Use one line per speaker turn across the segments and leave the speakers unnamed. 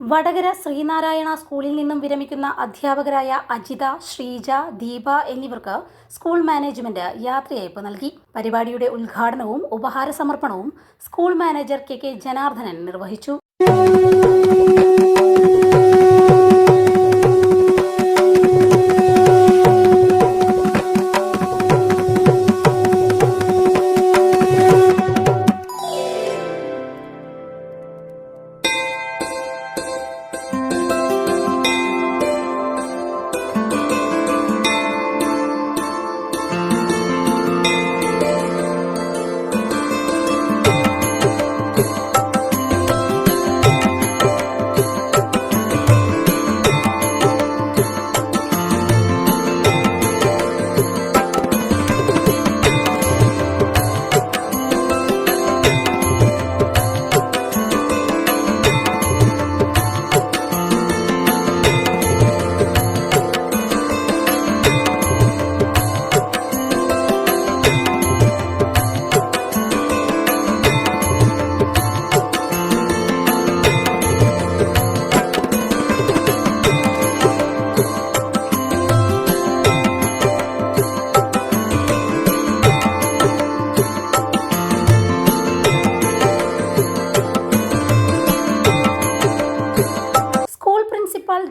വടകര ശ്രീനാരായണ സ്കൂളിൽ നിന്നും വിരമിക്കുന്ന അധ്യാപകരായ അജിത, ശ്രീജ, ദീപ എന്നിവർക്ക് സ്കൂൾ മാനേജ്മെന്റ് യാത്രയയപ്പ് നൽകി. പരിപാടിയുടെ ഉദ്ഘാടനവും ഉപഹാര സമർപ്പണവും സ്കൂൾ മാനേജർ കെ ജനാർദ്ദനൻ നിർവഹിച്ചു.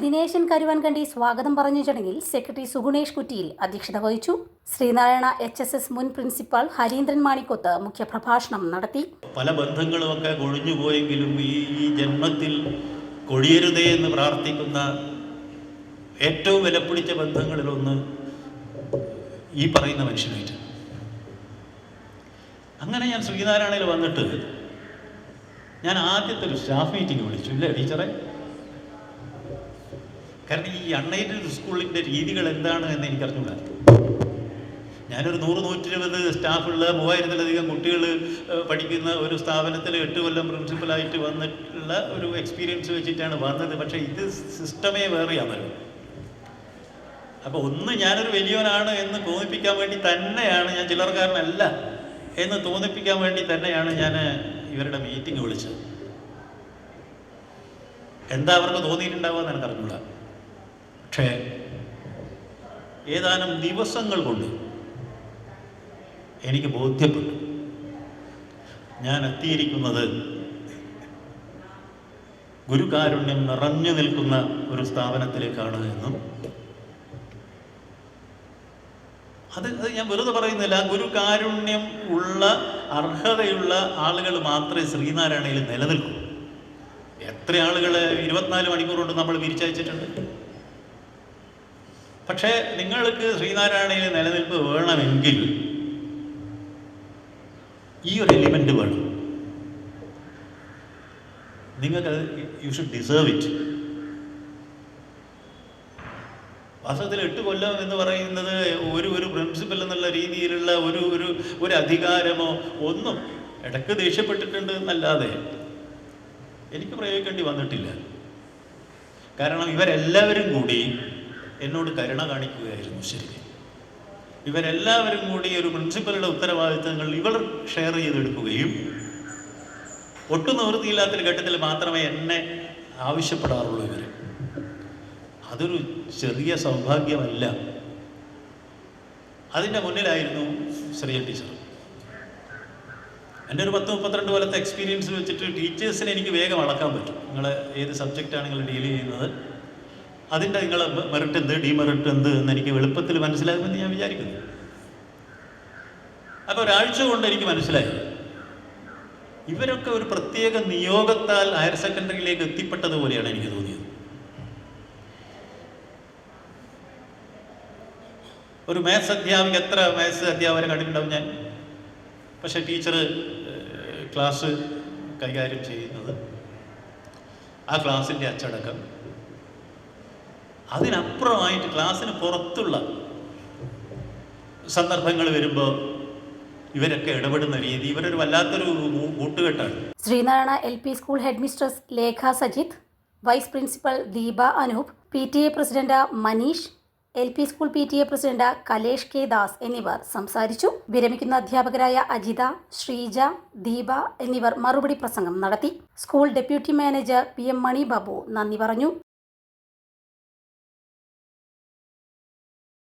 ദിനേശൻ കരുവാൻകണ്ടി സ്വാഗതം പറഞ്ഞ ചടങ്ങിൽ സെക്രട്ടറി സുഗുണേഷ് കുറ്റിയിൽ അധ്യക്ഷത വഹിച്ചു. ശ്രീനാരായണ HSS മുൻ പ്രിൻസിപ്പാൾ ഹരീന്ദ്രൻ മാണിക്കോത്ത് മുഖ്യപ്രഭാഷണം നടത്തി.
പല ബന്ധങ്ങളുമൊക്കെ കൊഴിഞ്ഞുപോയെങ്കിലും ഈ ജന്മത്തിൽ കൊഴിയരുതേ എന്ന് പ്രാർത്ഥിക്കുന്ന ഏറ്റവും വിലപിടിച്ച ബന്ധങ്ങളിലൊന്ന് ഈ പറയുന്ന മനുഷ്യനായിട്ട്. അങ്ങനെ ഞാൻ ശ്രീനാരായണയിൽ വന്നിട്ട് ഞാൻ ആദ്യത്തെ ഒരു സ്റ്റാഫ് മീറ്റിംഗ് വിളിച്ചു. ഇല്ലേ ടീച്ചറെ? കാരണം ഈ അൺഎയ്ഡഡ് സ്കൂളിൻ്റെ രീതികൾ എന്താണ് എന്ന് എനിക്കറിഞ്ഞൂടാ. ഞാനൊരു 100-120 സ്റ്റാഫുള്ള 3000-ലധികം കുട്ടികൾ പഠിക്കുന്ന ഒരു സ്ഥാപനത്തിൽ 8 കൊല്ലം പ്രിൻസിപ്പലായിട്ട് വന്നിട്ടുള്ള ഒരു എക്സ്പീരിയൻസ് വെച്ചിട്ടാണ് വന്നത്. പക്ഷേ ഇത് സിസ്റ്റമേ വേറെയാണല്ലോ. അപ്പോൾ ഞാനൊരു വലിയവനാണ് എന്ന് തോന്നിപ്പിക്കാൻ വേണ്ടി തന്നെയാണ്, ഞാൻ ചിലർക്കാരനല്ല എന്ന് തോന്നിപ്പിക്കാൻ വേണ്ടി തന്നെയാണ് ഞാൻ ഇവരുടെ മീറ്റിംഗ് വിളിച്ചത്. എന്താ അവർക്ക് തോന്നിയിട്ടുണ്ടാവുക എന്ന് എനിക്കറിഞ്ഞൂടാ. പക്ഷേ ഏതാനും ദിവസങ്ങൾ കൊണ്ട് എനിക്ക് ബോധ്യപ്പെട്ടു ഞാൻ എത്തിയിരിക്കുന്നത് ഗുരുകാരുണ്യം നിറഞ്ഞു നിൽക്കുന്ന ഒരു സ്ഥാപനത്തിലേക്കാണ് എന്നും അത് ഞാൻ വെറുതെ പറയുന്നില്ല. ഗുരുകാരുണ്യം ഉള്ള അർഹതയുള്ള ആളുകൾ മാത്രമേ ശ്രീനാരായണയിൽ നിലനിൽക്കൂ. എത്ര ആളുകളെ 24 മണിക്കൂർ കൊണ്ട് നമ്മൾ പിരിച്ചയച്ചിട്ടുണ്ട്. പക്ഷേ നിങ്ങൾക്ക് ശ്രീനാരായണയിൽ നിലനിൽപ്പ് വേണമെങ്കിൽ ഈ ഒരു എലിമെന്റ് വേണം. നിങ്ങൾക്കത് യു ഷുഡ് ഡിസേർവ് ഇറ്റ്. വാസ്തവത്തിൽ 8 കൊല്ലം എന്ന് പറയുന്നത് ഒരു പ്രിൻസിപ്പൽ എന്നുള്ള രീതിയിലുള്ള ഒരു അധികാരമോ ഒന്നും ഇടയ്ക്ക് ദേഷ്യപ്പെട്ടിട്ടുണ്ട് എന്നല്ലാതെ എനിക്ക് പ്രയോഗിക്കേണ്ടി വന്നിട്ടില്ല. കാരണം ഇവരെല്ലാവരും കൂടി എന്നോട് കരുണ കാണിക്കുകയായിരുന്നു. ശരി, ഇവരെല്ലാവരും കൂടി ഒരു പ്രിൻസിപ്പലുടെ ഉത്തരവാദിത്തങ്ങൾ ഇവർ ഷെയർ ചെയ്തെടുക്കുകയും ഒട്ടും നിവൃത്തിയില്ലാത്തൊരു ഘട്ടത്തിൽ മാത്രമേ എന്നെ ആവശ്യപ്പെടാറുള്ളൂ ഇവർ. അതൊരു ചെറിയ സൗഭാഗ്യമല്ല. അതിൻ്റെ മുന്നിലായിരുന്നു ശ്രീയ ടീച്ചർ. എൻ്റെ ഒരു 10-32 കൊല്ലത്തെ എക്സ്പീരിയൻസ് വെച്ചിട്ട് ടീച്ചേഴ്സിനെ എനിക്ക് വേഗം അളക്കാൻ പറ്റും. നിങ്ങൾ ഏത് സബ്ജക്റ്റാണ് നിങ്ങൾ ഡീൽ ചെയ്യുന്നത്, അതിൻ്റെ നിങ്ങളെ മെറിറ്റ് എന്ത്, ഡിമെറിറ്റ് എന്ത് എന്ന് എനിക്ക് എളുപ്പത്തിൽ മനസ്സിലാകുമെന്ന് ഞാൻ വിചാരിക്കുന്നു. അപ്പോൾ ഒരാഴ്ച കൊണ്ട് എനിക്ക് മനസ്സിലായി ഇവരൊക്കെ ഒരു പ്രത്യേക നിയോഗത്താൽ ഹയർ സെക്കൻഡറിയിലേക്ക് എത്തിപ്പെട്ടതുപോലെയാണ് എനിക്ക് തോന്നിയത്. ഒരു മാത്സ് അധ്യാപിക, എത്ര മാത്സ് അധ്യാപകരെ കണ്ടിട്ടുണ്ടാവും ഞാൻ. പക്ഷേ ടീച്ചർ ക്ലാസ് കൈകാര്യം ചെയ്യുന്നത്, ആ ക്ലാസ്സിൻ്റെ അച്ചടക്കം, അതിനപ്പുറമായിട്ട് ക്ലാസ്സിന് പുറത്തുള്ള സന്ദർഭങ്ങൾ വരുമ്പോൾ ഇവരൊക്കെ ഇടപെടുന്ന രീതി, ഇവരൊരു വല്ലാത്തൊരു കൂട്ടുകെട്ടാണ്.
Sreenarayana LP school head mistress Lekha Sajith, vice principal Deepa Anoop, PTA president Maneesh, LP school PTA president Kalesh K Das എന്നിവർ സംസാരിച്ചു. വിരമിക്കുന്ന അധ്യാപകരായ അജിത, ശ്രീജ, ദീപ എന്നിവർ മറുപടി പ്രസംഗം നടത്തി. സ്കൂൾ ഡെപ്യൂട്ടി മാനേജർ PM മണി ബാബു നന്ദി പറഞ്ഞു.